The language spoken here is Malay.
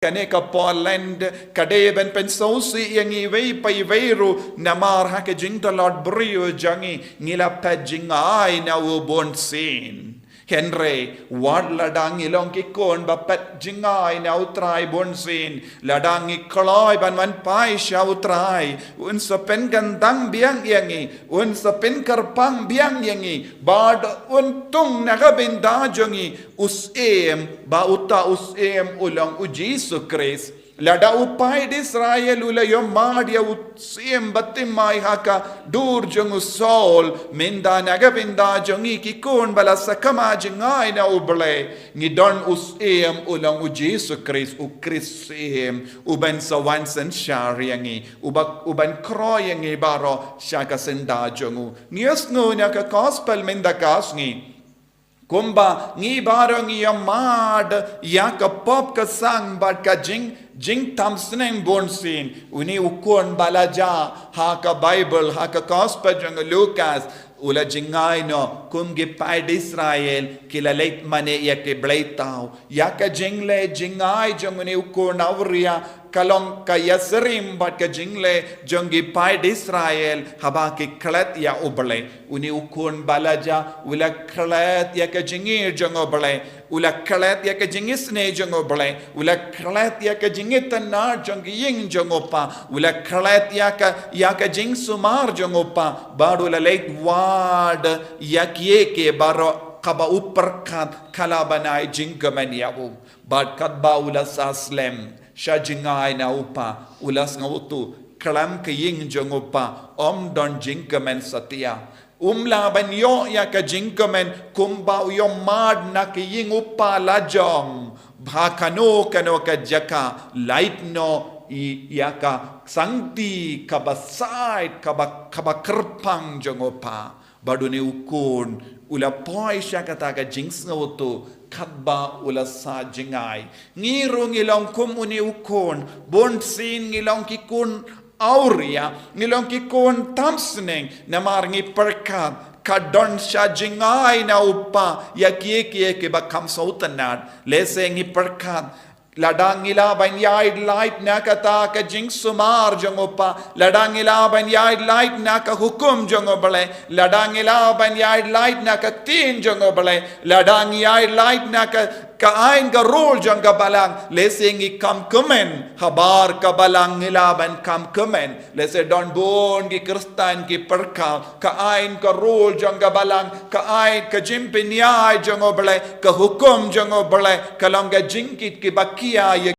kane ka Poland kadeben pen sausi yangi wei pai weiru namar ha ke jing lord brio jangi ngila pet jingai na wo bon sin Henry wad ladang ilong ki kon ba pet jingai na utrai bon sin ladang ikloi ban man pai sha utrai un sa pen gandang biang yangi un sa pen karpang biang yangi bad un tung na ga binda jangi us ba uta us ulang u Jesus Christ lada upai di Israel ula yo madia usiem batimai haka dur jong usol minda naga binda jongi ki kun bala sakama jingai na uble ni don usiem ulang u Jesus Christ u Christem uban sawan sen shariangi uban kroyangi baro shaka senda jongu nias no na ka gospel minda kasngi kumba ngi barang ya mad ya ka pop ka sang bat ka jing tamsneng bonsin uni ukon balaja ha ka Bible ha ka gospel jang Lucas ula jingai no kum ge pai Israel kila leit mane ya ke bleitau ya ka jingle jingai jang uni ukon awria kalong ka yasrim bat ka jingle jongi pai Israel haba ke klat ya uble uni ukon balaja ula klat ya ka jingir jang uble ula klat ya ka jingis ne jang uble ula klat ya ka jingitan na jang ying jang opa ula klat ya ka jing sumar jang opa baru la leit wad ya ke baro kaba uperkat kala banai jingkaman yabu bad kat ba ula saslem shajingai na upa ulas ngautu kalam ke ying jang opa om don jingkaman satya umlaban yo ya ka jingkaman kumba yo mad na ke ying upa lajong bhakano kano ka jaka light no yaka sangti kabasait kabakerpang jongopa badune ukun ula poisha kataka jinx ngoto kadba ula sa jingai ngiro ngilong kum uni ukun bonsin ngilong kikun auria ngilong kikun tamsneng namar ngi perkat kadon sha jingai na upa yakie ke bakam sautanat lese ngi perkat ladang ila ban yai light na kata ka jing sumar jongopa ladang ila ban yai light na ka hukum jongobale ladang ila ban yai light na ka tin jongobale ladang yai light na ka ain ka role jonga balang lesengi kam komen habar ka balang ila ban kam komen lese don bon ki kristan ki perka ka ain ka role jonga balang ka ain ka jimpin yai jongobale ka hukum jongobale kalong ka jingkit ki bakia